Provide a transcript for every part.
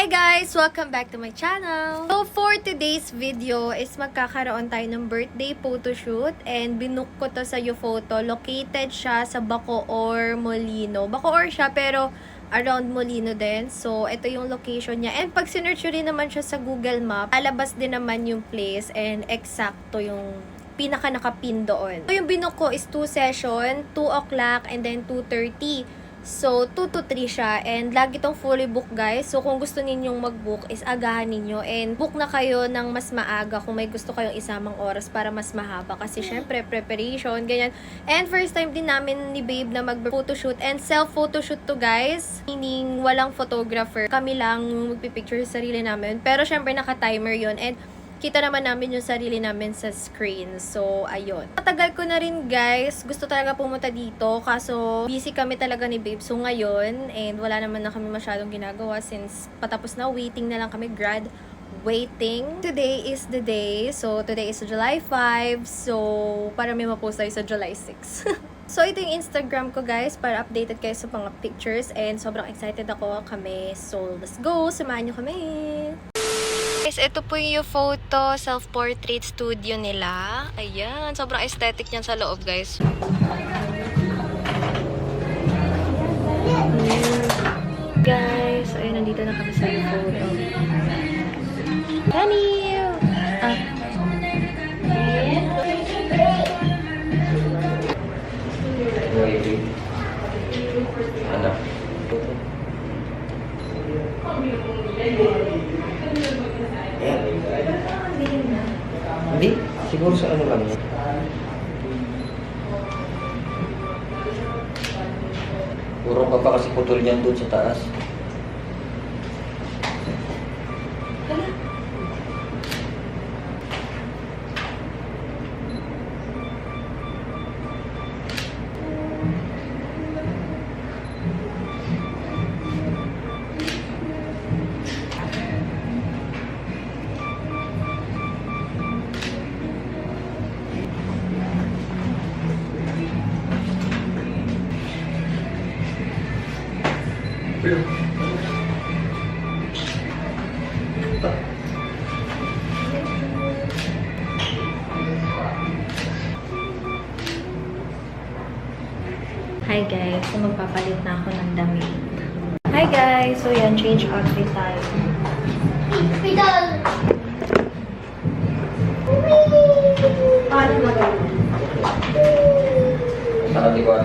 Hi guys! Welcome back to my channel! So for today's video is magkakaroon tayo ng birthday photoshoot and binook ko to sa YouPhoto. Located siya sa Bacoor, Molino. Bacoor siya pero around Molino din. So ito yung location niya. And pag sinearch rin naman siya sa Google Map, alabas din naman yung place and eksakto yung pinaka nakapin doon. So yung binook ko is 2 session, 2 o'clock and then 2:30. So, 2 to 3 siya. And lagi tong fully book, guys. So, kung gusto ninyong mag-book, is agahan ninyo. And book na kayo ng mas maaga kung may gusto kayong isamang oras para mas mahaba. Kasi, syempre, preparation, ganyan. And first time din namin ni Babe na mag-photoshoot. And self-photoshoot to, guys. Meaning, walang photographer. Kami lang magpipicture sa sarili namin. Pero, syempre, naka-timer yon. And kita naman namin yung sarili namin sa screen. So, ayun. Matagal ko na rin, guys. Gusto talaga pumunta dito. Kaso, busy kami talaga ni Babe. So, ngayon, and wala naman na kami masyadong ginagawa since patapos na. Waiting na lang kami. Waiting. Today is the day. So, today is July 5. So, para may mapost tayo sa July 6. So, ito yung Instagram ko, guys, para updated kayo sa mga pictures. And sobrang excited ako kami. So, let's go. Samahan nyo kami. Guys, ito po yung photo self-portrait studio nila. Ayan, sobrang aesthetic niyan sa loob, guys. Guys, ayun, nandito na kami sa photo. Honey! Anak. Hindi, siguro sa ano lang. Puro pa kasi putol niyan doon sa taas. Hi guys, so magpapalit na ako ng damit. Hi guys, so yan, change outfit tayo. Paano na gawin? Sana di ba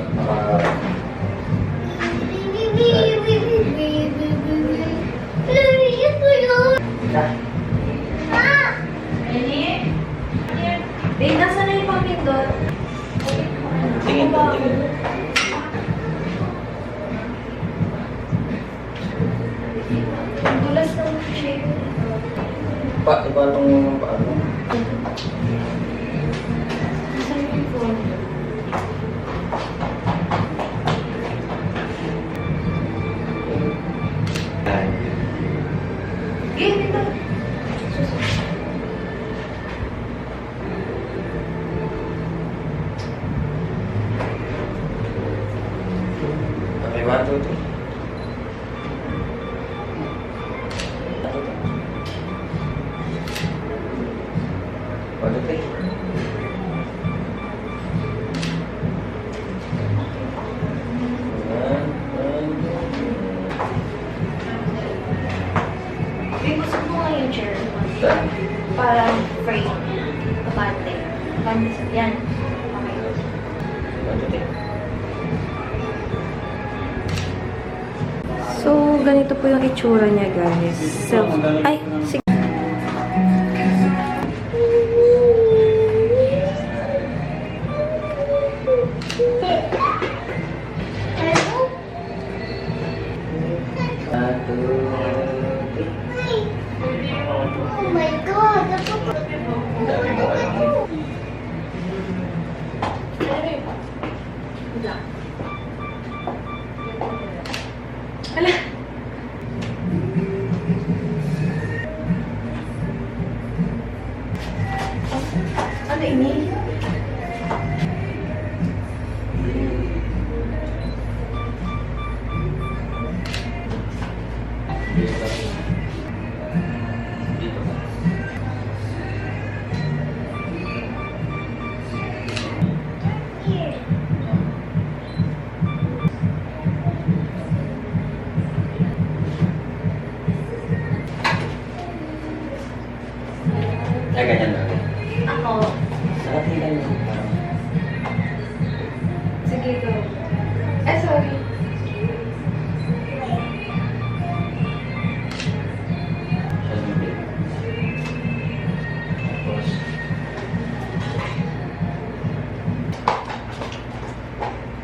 Babe, nasa na yung pangpindot? tingin po, tingin. Ang dulas ng shape. Iba itong paano? Saan yung phone? Game ito. Okay, 1, 2, 3. Babe, gusto mo nga yung chair. Saan? Parang frame. Kapante. Kapante sa yan. Okay. 1, 2, 3. So, ganito po yung itsura niya, guys. So, ay, sige. Oh my God! Hala. Ano ini? Ay, ganyan lang. Ako. Nakatilan mo. Parang, Sige, go. Sorry. siya lumit. Tapos,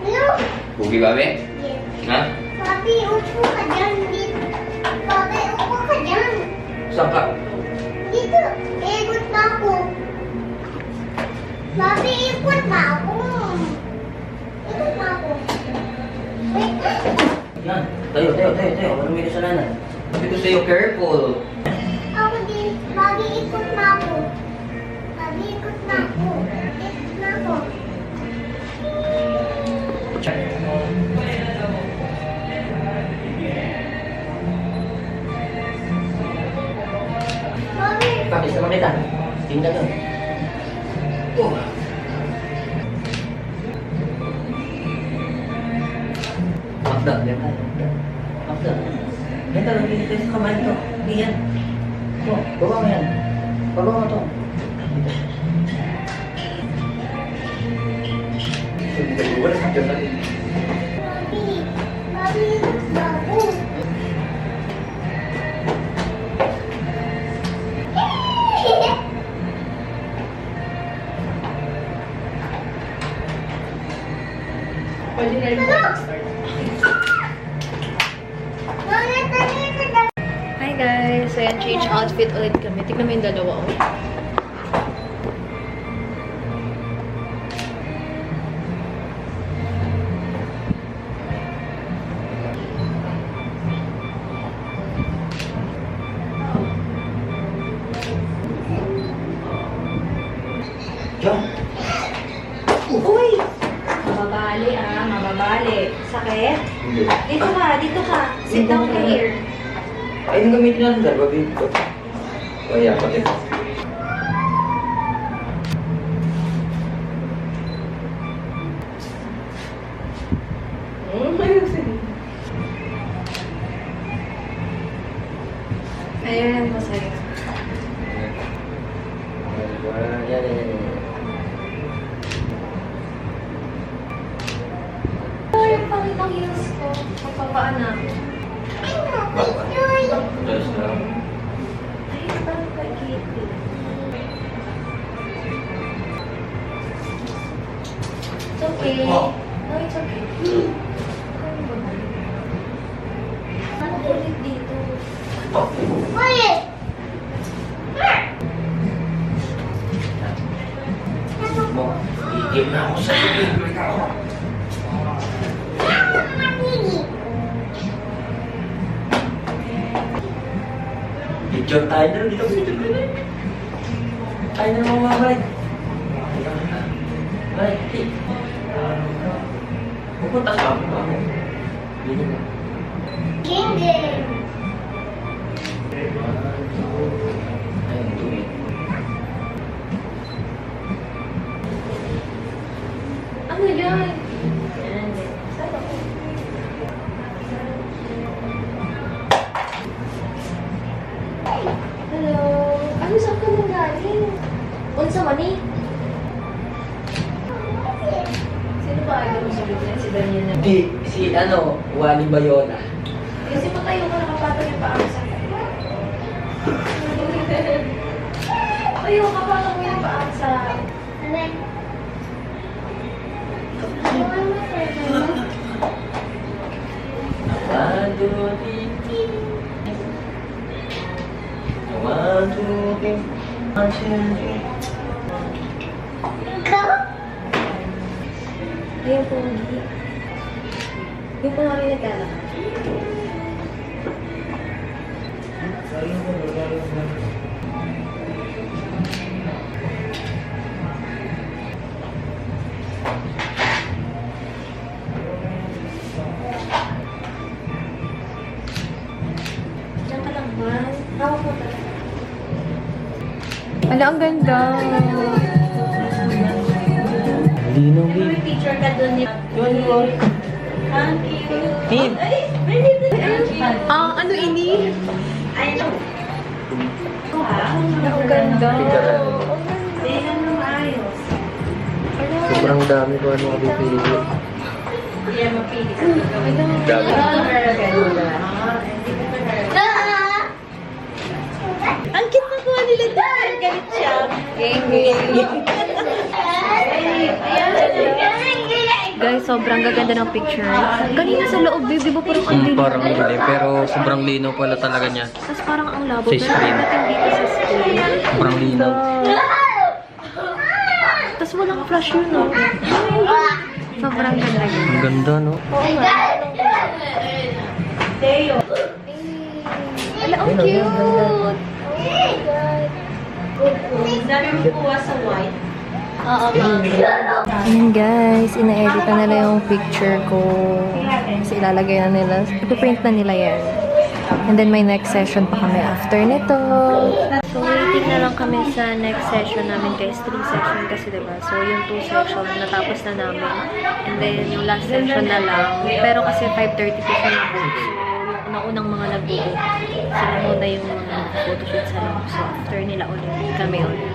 Hello? Bugi babe? Yes. Ha? Papi, upo ka dyan. Papi, upo ka dyan. Saan ka? Dito, ikot pa ako. Papi, ikot pa ako. Ikot pa ako. Wait. Yan. Tayo. Anong may kasalanan? Sabi ko sa'yo, careful. Ako din. Papi, ikot na ako. Papi, ikot na ako. Ikot na ako. Check. Papi, Kapis naman kita. Tingnan yun. Oh. Makda. Makda. Yan talaga, hindi kasi kamay ito. Hindi yan. Oh, baba mo yan. Baba mo ito. Wala sa dyan natin. papi. Papi, ikot na ako. Pwede na rin mag-start. Hi guys! So yan, change outfit ulit kami. Tignan mo yung dalawa. Oh. Diyan. Uy! Mababali mababali. Sakit? Hindi. Dito ka. Sit down ka here. Ay, nang gamitin natin dahil babi ko. Kaya, pati. Ayan, masaya. Yan. Ay, ang pangit ang heels ko. Magpapaan na ako. Just lang. Ay, parang kagiti. It's okay. Oh. No, it's okay. Ano ulit dito? Wait! Mo, iigib na ako sa iyo. Picture tayo na. Dito picture ko na. Tayo na mamabalik. Balik. Pupunta sa ako. Dito na. Game. Ayun, dumi. Ano yan? Yan. Saan ako? Hello? Ano saan ka nang galing? Unsa man eh? Sino ba ayaw mo sa business? Si Daniel na. Di, si Wally Bayona. Kasi patayo ka nakapatong yung paa sa Tayo ka patong yung paa sa... One, two, three. One, two, three. One, two, three. Ayun po, hindi. Yung po kami naglalakad. Diyan ka lang ba? Hawak mo ka. Ala, ang ganda. Lino, May picture ka doon ni... Thank you. Tin. Ay, ready to Ah, ano ini? Ay, no. Ang ganda. ganda. Tingnan. Tingnan mo maayos. Sobrang dami ko ano mapipili. Dami. Ang cute na kuha nila dahil. Galit siya. Guys, sobrang gaganda ng picture. Kanina sa loob, di ba parang ang dilim? Parang mali, pero sobrang linaw pala talaga niya. Tapos parang ang labo. Sa Pero screen. pagdating dito sa screen. Sobrang linaw. Tapos walang flash yun, no? Sobrang ganda yun. Ang ganda, no? Oo nga. Ala, ang cute! Oh my God. Sabi mo kuha sa white? Oo, Ayan guys, ina-edit na nila yung picture ko. Kasi ilalagay na nila. Ipiprint na nila yan. And then may next session pa kami after nito. So waiting na lang kami sa next session namin guys. 3 session kasi diba? So yung 2 session natapos na namin. And then yung last session na lang. Pero kasi 5:30 pa siya na-book. So yung unang mga nag-book, sila muna yung mga photoshoot sa loob. So after nila ulit, kami ulit.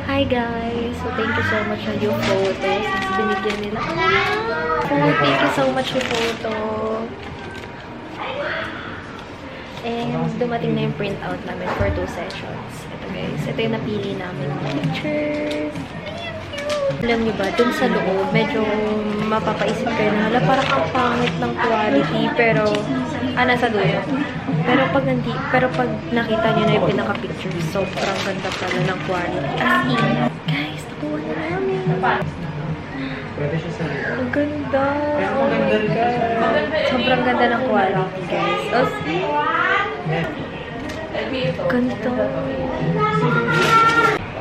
Hi guys! So thank you so much sa yung photos. Tapos binigyan nila. Oh, thank you so much yung photo. And dumating na yung printout namin for 2 sessions. Ito guys, ito yung napili namin mga pictures. Alam niyo ba, dun sa loob, medyo mapapaisip kayo na, hala, parang ang pangit ng quality, pero, nasa dulo. Pero pag nakita niyo na yung pinaka-picture, sobrang ganda pala ng quality. As in, guys, nakuha na namin. Pwede siya sa Ang ganda. Oh my God. Sobrang ganda ng quality, guys. As in, ganda.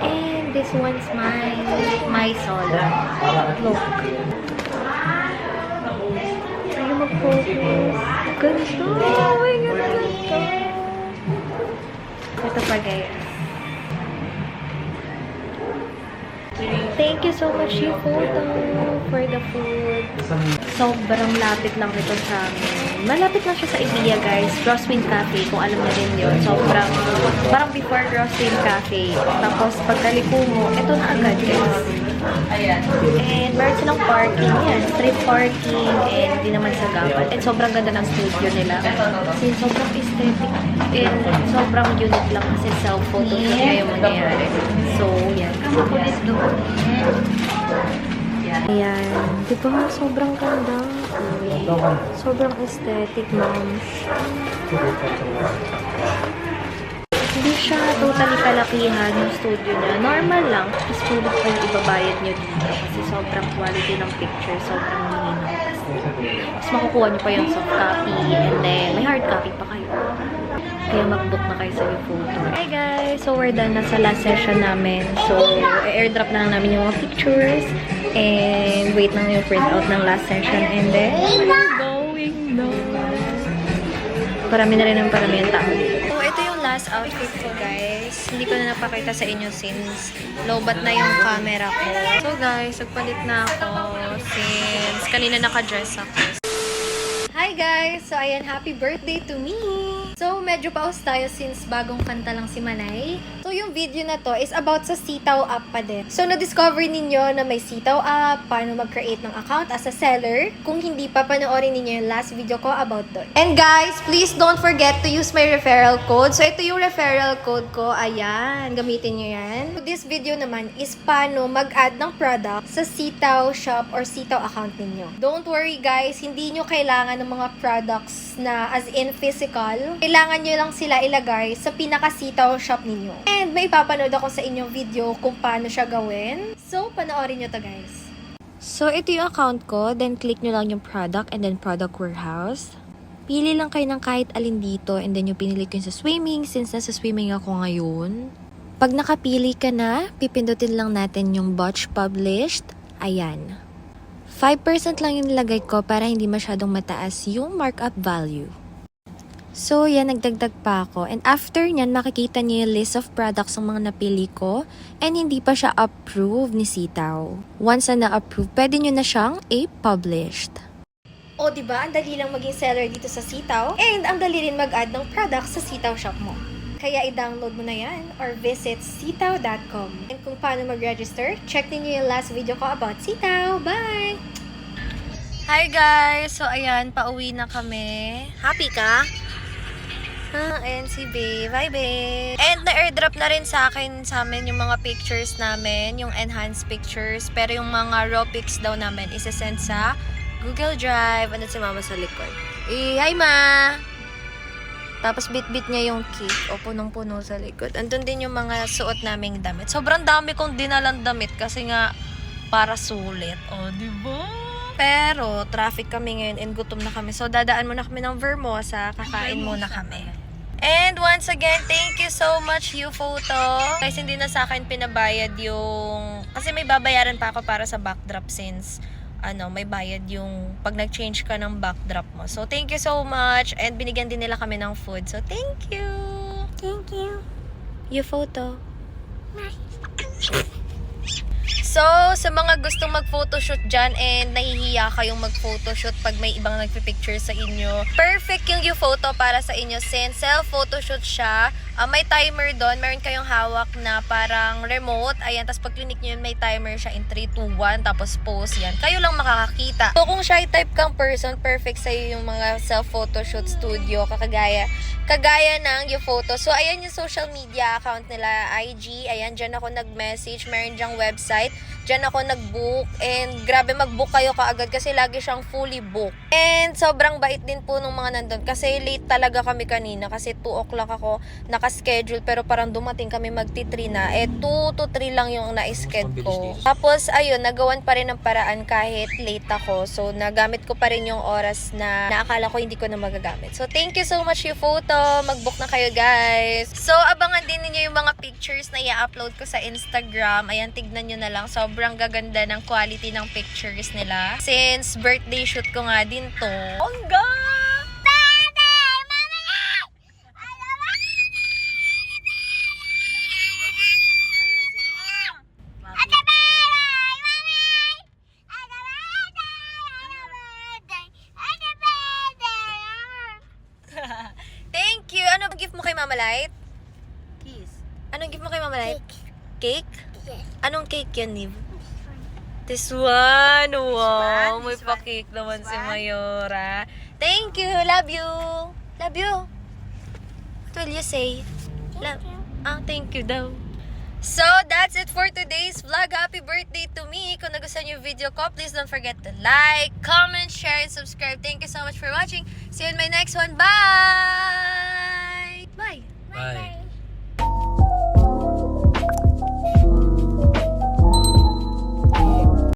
And this one's my solo. Look. Ayaw mag-focus. Ganda. Oh my God, ganda. Ito pa, guys. Thank you so much, you photo, for the food. Sobrang lapit lang ito sa amin. Malapit lang siya sa Ibiya, guys. Crosswind Cafe, kung alam niyo rin yun. Sobrang, parang before Crosswind Cafe. Tapos, pagkaliko mo, ito na agad, guys. And meron silang parking, yan. Street parking, and di naman sa gapat. And sobrang ganda ng studio nila. Kasi sobrang aesthetic. And sobrang unique lang kasi self-photoshoot na yung mangyayari. So, yan. Kapakulit doon. Ayan. Di ba? Sobrang ganda. Sobrang aesthetic, ma'am. Hindi siya totally kalakihan yung studio niya. Normal lang. Tapos sulit po yung ibabayad nyo dito. Kasi sobrang quality ng picture. Sobrang linaw. Tapos makukuha nyo pa yung soft copy. And then, may hard copy pa kayo. Kaya mag-book na kayo sa yung photo. Hi guys! So, we're done na sa last session namin. So, airdrop na lang namin yung mga pictures. And wait lang yung printout ng last session. And then, we're going na. Parami na rin ang tao dito. So, ito yung last outfit ko, guys. Hindi ko na napakita sa inyo since lowbat na yung camera ko. So, guys, nagpalit na ako since kanina naka-dress ako. Hi, guys! So, ayan, happy birthday to me! So, medyo pause tayo since bagong kanta lang si Manay. So, yung video na to is about sa Sitaw app pa din. So, na-discover ninyo na may Sitaw app, paano mag-create ng account as a seller. Kung hindi pa, panoorin ninyo yung last video ko about doon. And guys, please don't forget to use my referral code. So, ito yung referral code ko. Ayan, gamitin nyo yan. So, this video naman is paano mag-add ng product sa Sitaw shop or Sitaw account ninyo. Don't worry guys, hindi nyo kailangan ng mga products na as in physical. Kailangan nyo lang sila ilagay sa pinaka-Sitaw shop ninyo. And may papanood ako sa inyong video kung paano siya gawin. So, panoorin nyo to guys. So, ito yung account ko. Then, click nyo lang yung product and then product warehouse. Pili lang kayo ng kahit alin dito. And then, yung pinili ko yung sa swimming since nasa swimming ako ngayon. Pag nakapili ka na, pipindutin lang natin yung batch published. Ayan. 5% lang yung nilagay ko para hindi masyadong mataas yung markup value. So, yan, nagdagdag pa ako. And after nyan, makikita niyo yung list of products ng mga napili ko and hindi pa siya approved ni Sitaw. Once na na-approve, pwede nyo na siyang i-published. O, diba? Ang dali lang maging seller dito sa Sitaw and ang dali rin mag-add ng products sa Sitaw shop mo. Kaya i-download mo na yan or visit sitaw.com. And kung paano mag-register, check ninyo yung last video ko about Sitaw. Bye! Hi guys! So ayan, pauwi na kami. Happy ka? Ayan si Babe. Bye, Babe. And na-airdrop na rin sa amin yung mga pictures namin, yung enhanced pictures. Pero yung mga raw pics daw namin, isa-send sa Google Drive. Ano si Mama sa likod? Hi, Ma! Tapos bit-bit niya yung cake. O, punong-puno sa likod. Andun din yung mga suot naming damit. Sobrang dami kong dinalang damit kasi nga para sulit. O, diba? Pero, traffic kami ngayon and gutom na kami. So, dadaan muna kami ng Vermosa. Kakain muna kami. And once again, thank you so much, YouPhoto. Guys, hindi na sa akin pinabayad yung... Kasi may babayaran pa ako para sa backdrop since may bayad yung pag nag-change ka ng backdrop mo. So, thank you so much. And binigyan din nila kami ng food. So, thank you. Thank you. YouPhoto. So, sa mga gustong mag-photoshoot dyan and nahihiya kayong mag-photoshoot pag may ibang nagpipicture sa inyo, perfect yung YouPhoto para sa inyo since self-photoshoot siya. May timer doon. Meron kayong hawak na parang remote. Ayan, tapos pag clinic nyo yun, may timer siya in 3, 2, 1, tapos pause yan. Kayo lang makakakita. So, kung shy type kang person, perfect sa'yo yung mga self-photoshoot studio, kagaya ng YouPhoto. So, ayan yung social media account nila, IG. Ayan, dyan ako nag-message. Meron dyang website. Dyan ako nag-book. And grabe, mag-book kayo kaagad kasi lagi siyang fully booked. And sobrang bait din po nung mga nandun. Kasi late talaga kami kanina. Kasi 2 o'clock ako naka-schedule. Pero parang dumating kami magti-3 na. 2 to 3 lang yung na-schedule ko. Tapos, ayun, nagawan pa rin ng paraan kahit late ako. So, nagamit ko pa rin yung oras na naakala ko hindi ko na magagamit. So, thank you so much, YouPhoto. Mag-book na kayo, guys. So, abangan din ninyo yung mga pictures na i-upload ko sa Instagram. Ayan, tignan nyo na lang. Sobrang gaganda ng quality ng pictures nila. Since birthday shoot ko nga din to. Ongga! Thank you! Ano gift mo kay Mama Light? Kiss. Anong gift mo kay Mama Light? Cake? Yes. Anong cake yan, Niv? This one! Wow! May This one. pa-cake naman This si one. Mayora. Thank you! Love you! Love you! What will you say? Thank you daw. So, that's it for today's vlog. Happy birthday to me! Kung nagustuhan yung video ko, please don't forget to like, comment, share, and subscribe. Thank you so much for watching. See you in my next one. Bye! Bye! Bye.